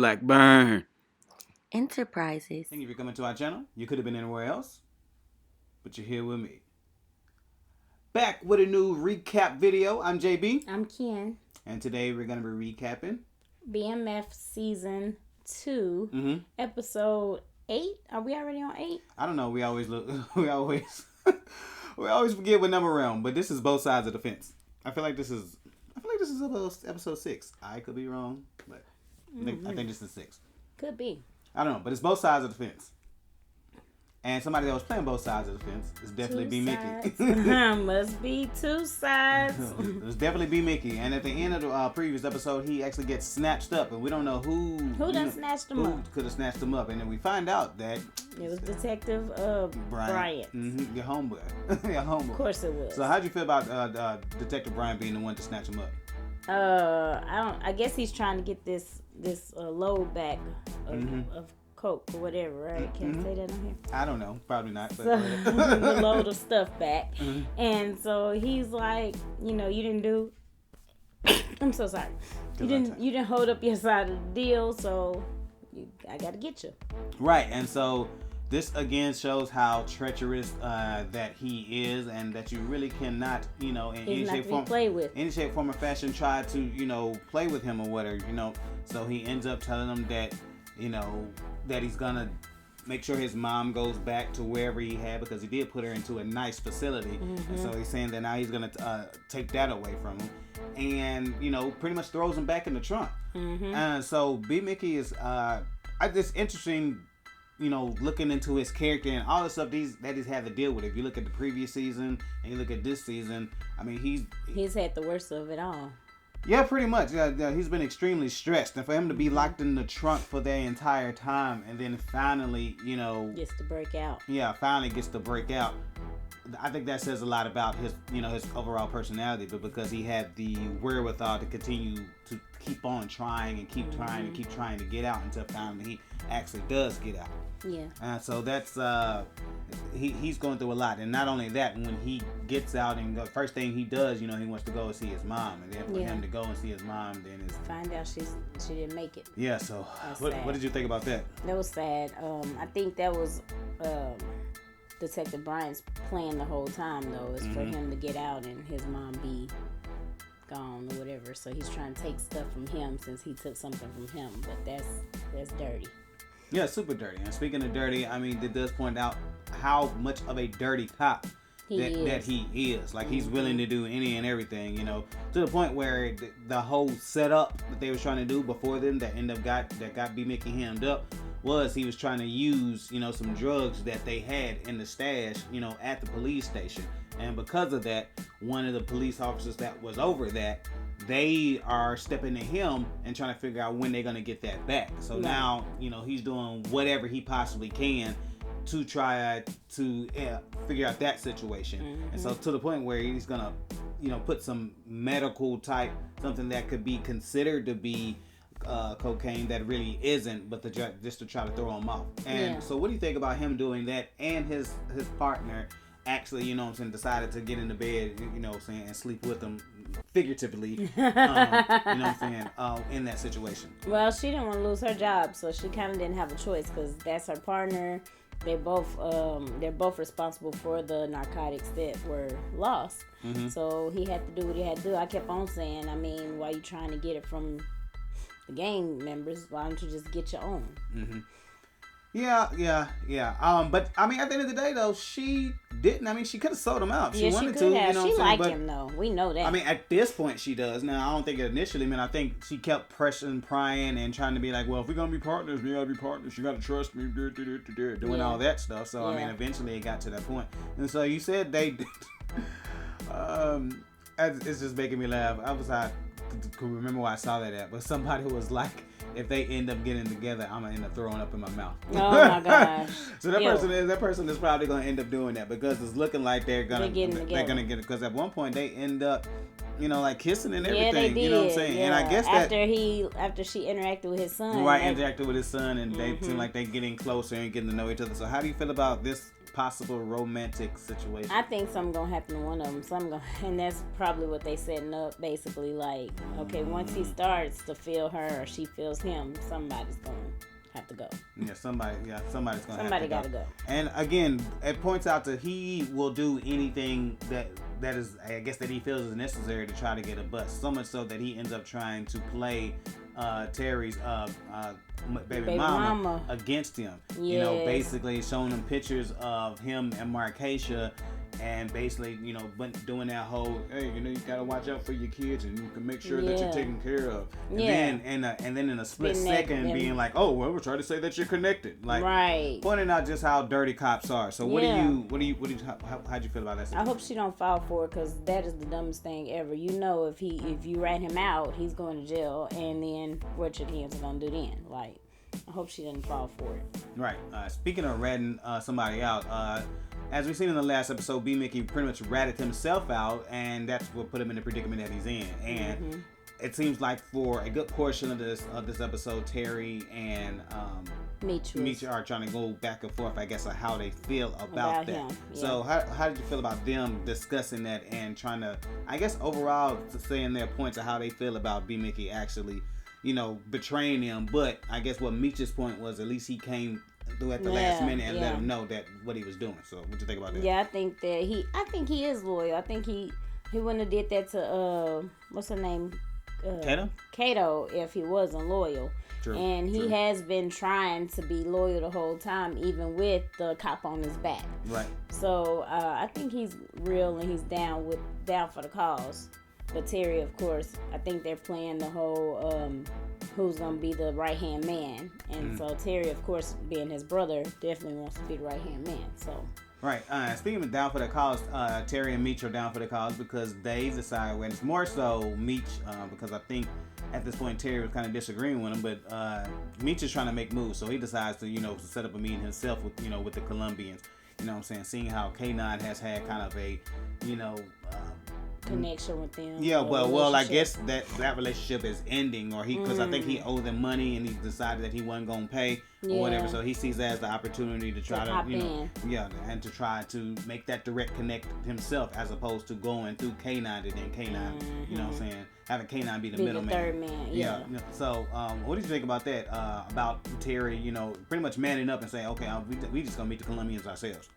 Blackburn Enterprises. Thank you for coming to our channel. You could have been anywhere else, but you're here with me. Back with a new recap video. I'm JB. I'm Ken. And today we're going to be recapping BMF Season 2, Episode 8. Are we already on 8? I don't know. We always we always forget what number we're on, but this is both sides of the fence. I feel like this is episode 6. I could be wrong, but I think this is 6. Could be. I don't know, but it's both sides of the fence. And somebody that was playing both sides of the fence is definitely B-Mickie. Must be two sides. It's definitely B-Mickie. And at the end of the previous episode, he actually gets snatched up. And we don't know who snatched him up. Who could have snatched him up. And then we find out that it was Detective Bryant. Mm-hmm, your homeboy. Your homeboy. Of course it was. So how'd you feel about Detective Bryant being the one to snatch him up? I guess he's trying to get this load back of coke or whatever, right? Can't say that on here. I don't know. Probably not. But the load of stuff back. And so he's like, you didn't do. I'm so sorry. You didn't hold up your side of the deal, so I got to get you. Right, and so this again shows how treacherous that he is, and that you really cannot, in any shape, form, or fashion, try to, play with him or whatever, So he ends up telling them that, that he's gonna make sure his mom goes back to wherever he had, because he did put her into a nice facility, and so he's saying that now he's gonna take that away from him, and pretty much throws him back in the trunk. So B-Mickie is it's interesting. Looking into his character and all the stuff that he's had to deal with. If you look at the previous season and you look at this season, I mean, he's had the worst of it all. Yeah, pretty much. Yeah, he's been extremely stressed, and for him to be locked in the trunk for the entire time, and then finally, gets to break out. Yeah, finally gets to break out. I think that says a lot about his, his overall personality, but because he had the wherewithal to continue to keep on trying and keep trying and keep trying to get out until finally he actually does get out. Yeah. So that's he's going through a lot, and not only that, when he gets out and the first thing he does, he wants to go and see his mom, and then for him to go and see his mom, then is find out she didn't make it. Yeah. So what did you think about that? That was sad. I think that was Detective Bryant's plan the whole time, though, is for him to get out and his mom be gone or whatever. So he's trying to take stuff from him since he took something from him, but that's dirty. Yeah, super dirty. And speaking of dirty, I mean, it does point out how much of a dirty cop that he is. Like, he's willing to do any and everything, to the point where the whole setup that they was trying to do before them that got B-Mickie hemmed up was he was trying to use, some drugs that they had in the stash, at the police station. And because of that, one of the police officers that was over that, they are stepping to him and trying to figure out when they're going to get that back. So now, he's doing whatever he possibly can to try to figure out that situation. And so to the point where he's going to, put some medical type, something that could be considered to be cocaine that really isn't, but just to try to throw him off. And so what do you think about him doing that, and his partner actually, decided to get into bed, and sleep with him figuratively, in that situation? Well, she didn't want to lose her job, so she kind of didn't have a choice, because that's her partner. They're both responsible for the narcotics that were lost. So he had to do what he had to do. I kept on saying, I mean, why you trying to get it from the gang members? Why don't you just get your own? Yeah. But I mean, at the end of the day, though, she didn't. I mean, she could have sold him out. She wanted to. Have. She liked him, though. We know that. I mean, at this point, she does. Now, I don't think initially. I mean, I think she kept pressing, prying, and trying to be like, well, if we're gonna be partners, we gotta be partners. You gotta trust me, doing all that stuff. So I mean, eventually, it got to that point. And so you said they. It's just making me laugh. I could remember where I saw that at, but somebody was like, if they end up getting together, I'm gonna end up throwing up in my mouth. Oh my gosh! So that person is probably gonna end up doing that, because it's looking like they're gonna get it. Because at one point they end up, like kissing and everything. Yeah, they did. You know what I'm saying? Yeah. And I guess after she interacted with his son. Right, interacted with his son, and they seem like they're getting closer and getting to know each other. So how do you feel about this possible romantic situation? I think something gonna happen to one of them. And that's probably what they setting up. Basically, like, okay, once he starts to feel her or she feels him, somebody's gonna have to go. Yeah, somebody's gonna have to go. Somebody gotta go. And again, it points out that he will do anything that is, I guess, that he feels is necessary to try to get a bus. So much so that he ends up trying to play Terry's baby mama against him. Yes. You know, basically showing him pictures of him and Markeisha, and basically, you know, doing that whole, hey, you know, you gotta watch out for your kids, and you can make sure that you're taken care of. And then in a split second, being like, oh, well, we're trying to say that you're connected, like, pointing out just how dirty cops are. So how'd you feel about that situation? I hope she don't fall for it, because that is the dumbest thing ever. You know, if you rat him out, he's going to jail, and then what your hands are gonna do then? Like, I hope she didn't fall for it. Right. Speaking of ratting somebody out, as we've seen in the last episode, B-Mickie pretty much ratted himself out, and that's what put him in the predicament that he's in. And it seems like for a good portion of this episode, Terry and Meech are trying to go back and forth, I guess, on how they feel about that. Him, yeah. So how did you feel about them discussing that and trying to, I guess, overall saying their points of how they feel about B-Mickie actually, you know, betraying them? But I guess what Meech's point was, at least he came through at the last minute and let him know that what he was doing. So what you think about that? Yeah, I think he is loyal. I think he wouldn't have did that to what's her name? Kato, if he wasn't loyal. True. And he has been trying to be loyal the whole time, even with the cop on his back. Right. So I think he's real and he's down for the cause. But Terry, of course, I think they're playing the whole who's gonna be the right hand man, and so Terry, of course, being his brother, definitely wants to be the right hand man. So. Right. Speaking of down for the cause, Terry and Meech are down for the cause because they decide, when it's more so Meech, because I think at this point Terry was kind of disagreeing with him, but Meech is trying to make moves, so he decides to, you know, set up a meeting himself with, you know, with the Colombians. You know what I'm saying? Seeing how K9 has had kind of a, you know, connection with them. Yeah, well, I guess that relationship is ending, or because I think he owed them money and he decided that he wasn't gonna pay or whatever. So he sees that as the opportunity to try to, you know, and to try to make that direct connect himself, as opposed to going through K9 to then K9. You know what I'm saying? Having K9 be the middleman. Third man. Yeah. So, what do you think about that? About Terry, you know, pretty much manning up and saying, okay, we just gonna meet the Colombians ourselves.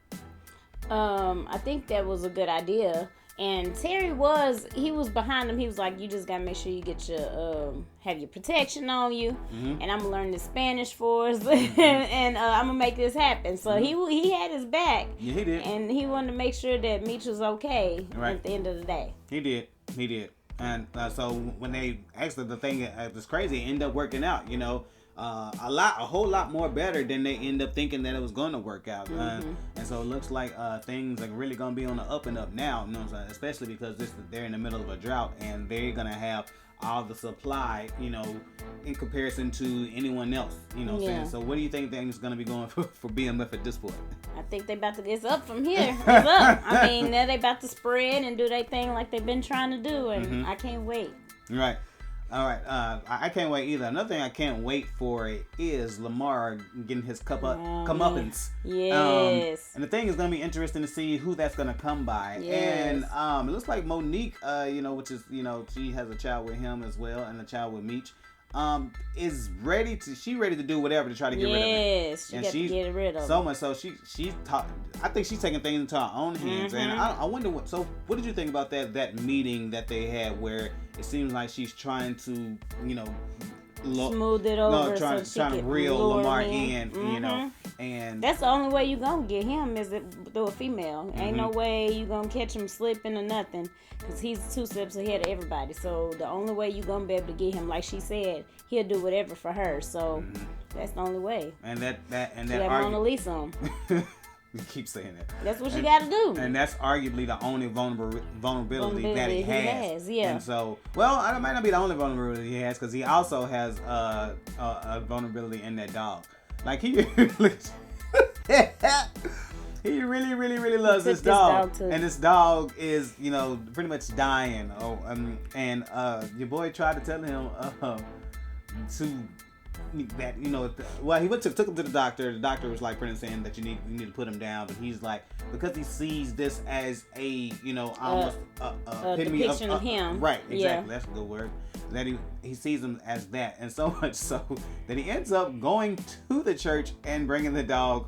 I think that was a good idea. And Terry was behind him. He was like, you just gotta make sure you get your have your protection on you, and I'm gonna learn the Spanish for us, and I'm gonna make this happen. So he had his back. Yeah, he did. And he wanted to make sure that Meech was okay at the end of the day. He did. And so when they actually, the thing that's crazy, it ended up working out. You know. A whole lot more better than they end up thinking that it was going to work out. And so it looks like things are really going to be on the up and up now, you know what I'm saying? Especially because they're in the middle of a drought and they're going to have all the supply, you know, in comparison to anyone else, you know what I'm saying? So what do you think things are going to be going for BMF at this point? I think they about to, it's up from here. It's up. I mean, now they about to spread and do their thing like they've been trying to do, and I can't wait. Right. All right, I can't wait either. Another thing I can't wait for is Lamar getting his comeuppance. Yes. And the thing is going to be interesting to see who that's going to come by. Yes. And it looks like Monique, you know, which is, you know, she has a child with him as well, and a child with Meech. Is ready to do whatever to try to get rid of him. Yes, she got to get rid of him. So much so I think she's taking things into her own hands. And I wonder what did you think about that meeting that they had where it seems like she's trying to, you know, smooth it over, trying to reel Lamar in, you know, and that's the only way you gonna get him is through a female. Ain't no way you gonna catch him slipping or nothing, because he's 2 steps ahead of everybody. So the only way you gonna be able to get him, like she said, he'll do whatever for her. So that's the only way. And that Mona Lisa. You keep saying that. That's what you got to do. And that's arguably the only vulnerability that he has. Yeah. And so, well, it might not be the only vulnerability he has, because he also has a vulnerability in that dog. Like, he really, really, really loves this dog. And this dog is, you know, pretty much dying. And your boy tried to tell him to that well, he took him to the doctor. The doctor was like pretty saying that you need to put him down, but he's like, because he sees this as a almost a depiction of him. Right, exactly. That's a good word. That he sees him as that, and so much so that he ends up going to the church and bringing the dog,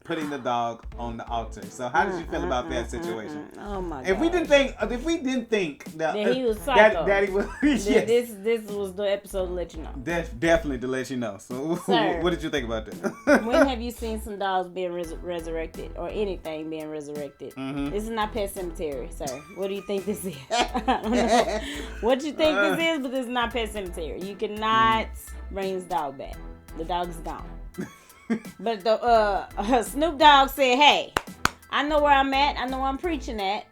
putting the dog on the altar. So how did you feel about that situation? Oh my God! If we didn't think that he was psycho, that he was, yes. This was the episode to let you know. Definitely to let you know. So Sir, what did you think about that? When have you seen some dogs being resurrected or anything being resurrected? Mm-hmm. This is not Pet Cemetery, sir. What do you think this is? I don't know what you think this is, but this is not Pet Cemetery. You cannot bring this dog back. The dog is gone. But the Snoop Dogg said, "Hey, I know where I'm at. I know where I'm preaching at.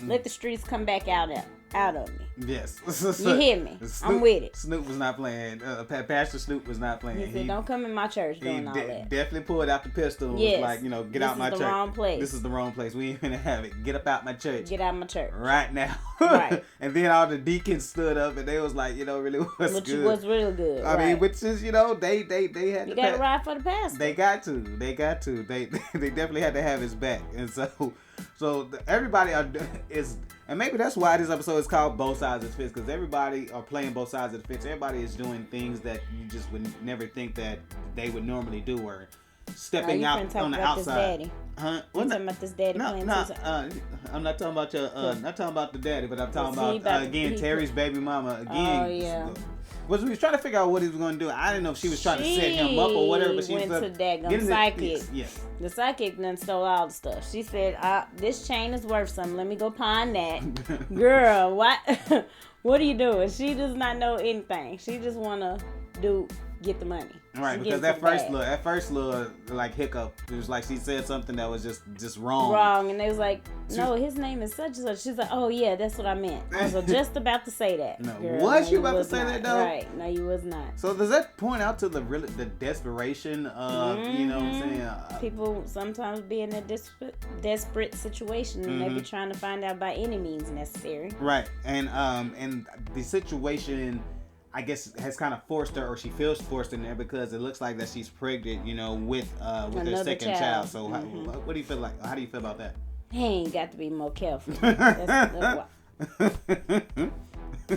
Let the streets come back out of me." Yes. You hear me? I'm with it. Snoop was not playing. Pastor Snoop was not playing. He said, "Don't come in my church doing all that." Definitely pulled out the pistol. Yes. Was like, get out my church. This is the wrong place. This is the wrong place. We ain't gonna have it. Get up out my church. Get out my church. Right now. Right. And then all the deacons stood up and they was like, really was Which good. was real good. I mean, which is, they had You got to ride for the pastor. They got to. They definitely had to have his back. And so everybody is, and maybe that's why this episode is called Both Sides of the Fence, because everybody are playing both sides of the fence. Everybody is doing things that you just would never think that they would normally do, or stepping out on the outside. Daddy. Huh? You talking about this daddy playing I'm not talking about not talking about the daddy, but I'm talking about Terry's baby mama again. Oh yeah. Was we was trying to figure out what he was going to do. I didn't know if she was trying to set him up or whatever, but she went was to daggum psychic. Yes. The psychic done stole all the stuff. She said, "This chain is worth something. Let me go pawn that." Girl, what? What are you doing? She does not know anything. She just wanna get the money. Right, because that first little like hiccup, it was like she said something that was just wrong. Wrong, and they was like, "No, his name is such and such." She's like, "Oh yeah, that's what I meant. I was just about to say that." No, was you about to say that though? Right, no, you was not. So does that point out to the desperation of you know what I'm saying? People sometimes be in a desperate situation and they be trying to find out by any means necessary. Right, and the situation, I guess, has kind of forced her, or she feels forced in there because it looks like that she's pregnant, with her second child. So what do you feel like? How do you feel about that? He ain't got to be more careful. That's why.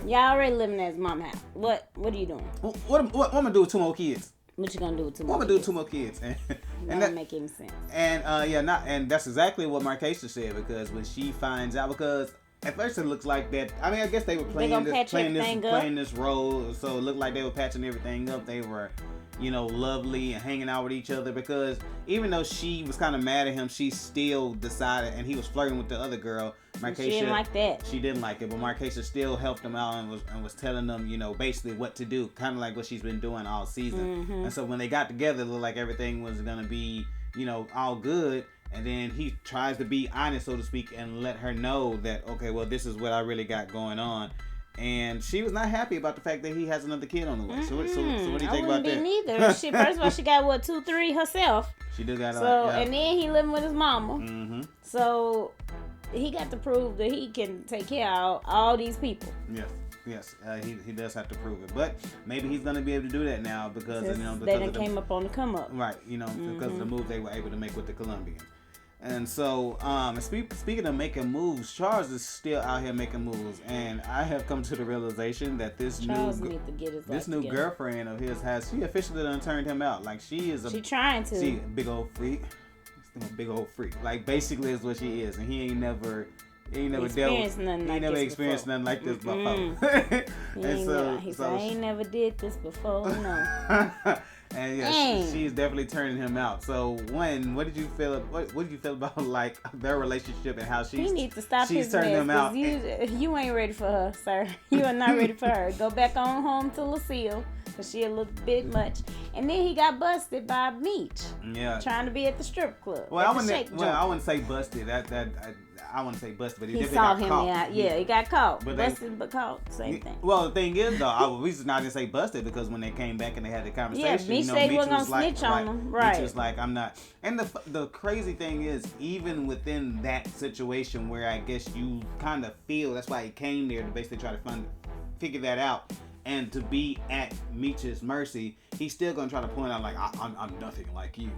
Y'all already living at his mom's house. What are you doing? What I'm gonna do with 2 more kids? What you gonna do with 2 more? What I'm gonna do with 2 more kids? And that make any sense. And and that's exactly what Marquesha said, because when she finds out, because at first it looks like that. I mean, I guess they were playing this role, so it looked like they were patching everything up. They were, lovely and hanging out with each other, because even though she was kind of mad at him, she still decided, and he was flirting with the other girl. Marquesha, she didn't like that. She didn't like it, but Marquesha still helped him out and was telling them, basically what to do, kind of like what she's been doing all season. And so when they got together, it looked like everything was gonna be, all good. And then he tries to be honest, so to speak, and let her know that, okay, well, this is what I really got going on. And she was not happy about the fact that he has another kid on the way. So what do you think about that? Neither. First of all, she got 2, 3 herself. She do got and then he living with his mama. So he got to prove that he can take care of all these people. Yes, he does have to prove it, but maybe he's gonna be able to do that now because they done came up on the come up. Right, because of the move they were able to make with the Colombians. And so, speaking of making moves, Charles is still out here making moves, and I have come to the realization that this new girlfriend of his she officially done turned him out. Like she trying to. She big old freak. Big old freak. Like basically is what she is, and he ain't never experienced nothing like this before. I ain't never did this before. No. And she's definitely turning him out. So what did you feel? What did you feel about like their relationship and how he needs to stop his turning him out? You ain't ready for her, sir. You are not ready for her. Go back on home to Lucille, because she a little bit much. And then he got busted by Meech. Yeah. Trying to be at the strip club. Well, I wouldn't say busted. I wouldn't say busted, but he saw got him caught. Yeah, he got caught. Busted but caught, same thing. Well, the thing is, though, I was not gonna say busted because when they came back and they had the conversation, Meech said he wasn't gonna snitch on him. Right. Meech was like, I'm not. And the crazy thing is, even within that situation where I guess you kind of feel that's why he came there to basically try to figure that out. and to be at Meech's mercy, he's still gonna try to point out like I'm nothing like you.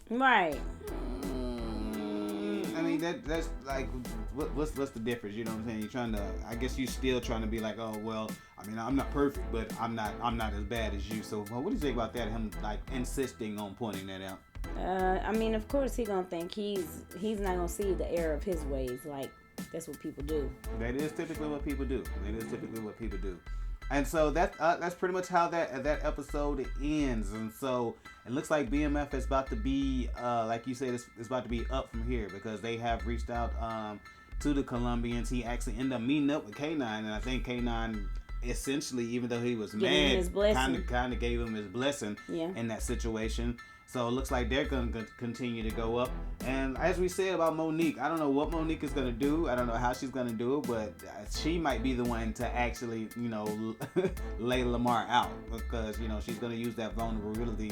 Right. I mean that's like what's the difference? You know what I'm saying? You're trying to, I guess you still trying to be like, oh well, I mean I'm not perfect, but I'm not as bad as you. So what do you think about that? Him like insisting on pointing that out. I mean, of course he gonna think he's not gonna see the error of his ways. Like that's what people do. That is typically what people do. And so that's pretty much how that episode ends. And so it looks like BMF is about to be, like you said, it's about to be up from here because they have reached out to the Colombians. He actually ended up meeting up with K9, and I think K9 essentially, even though he was mad, kind of gave him his blessing in that situation. So it looks like they're going to continue to go up. And as we said about Monique, I don't know what Monique is going to do. I don't know how she's going to do it, but she might be the one to actually, lay Lamar out because, she's going to use that vulnerability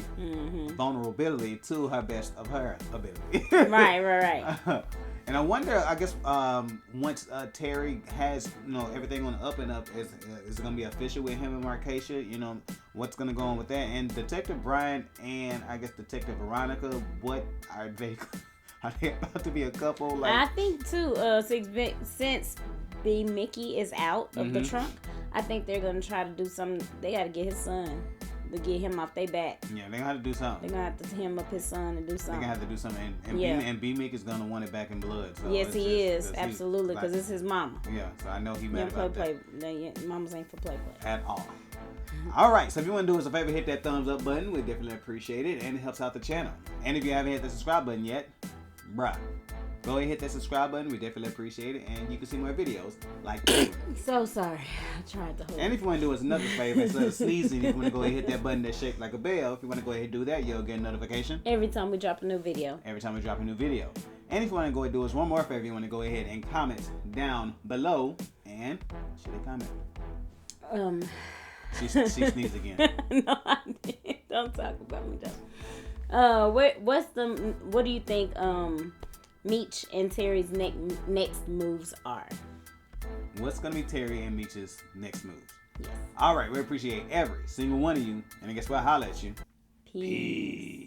to her best of her ability. Right. And I wonder, I guess, once Terry has, everything on the up and up, is it going to be official with him and Markeisha? What's going to go on with that? And Detective Brian and, I guess, Detective Veronica, what are they about to be a couple? Like, I think, too, since B-Mickie is out of the trunk, I think they're going to try to do something. They got to get his son. To get him off their back. Yeah, they're going to have to do something. They're going to have to hem up his son and do something. They're going to have to do something. And B-Mickie is going to want it back in blood. So yes, he is. Absolutely, because it's his mama. Yeah, so I know he mad about that. Mamas ain't for play. At all. All right, so if you want to do us a favor, hit that thumbs up button. We definitely appreciate it, and it helps out the channel. And if you haven't hit the subscribe button yet, bruh, go ahead and hit that subscribe button. We definitely appreciate it. And you can see more videos like this one. So sorry. I tried to hold And if you want to do us another favor, instead of sneezing, if you want to go ahead and hit that button that's shaped like a bell, if you want to go ahead and do that, you'll get a notification. Every time we drop a new video. And if you want to go ahead and do us one more favor, you want to go ahead and comment down below. And should they comment? She sneezed again. No, I didn't. Don't talk about me, though. What do you think Meech and Terry's next moves are? What's going to be Terry and Meech's next moves? Yes. All right. We appreciate every single one of you. And I guess we'll holler at you. Peace.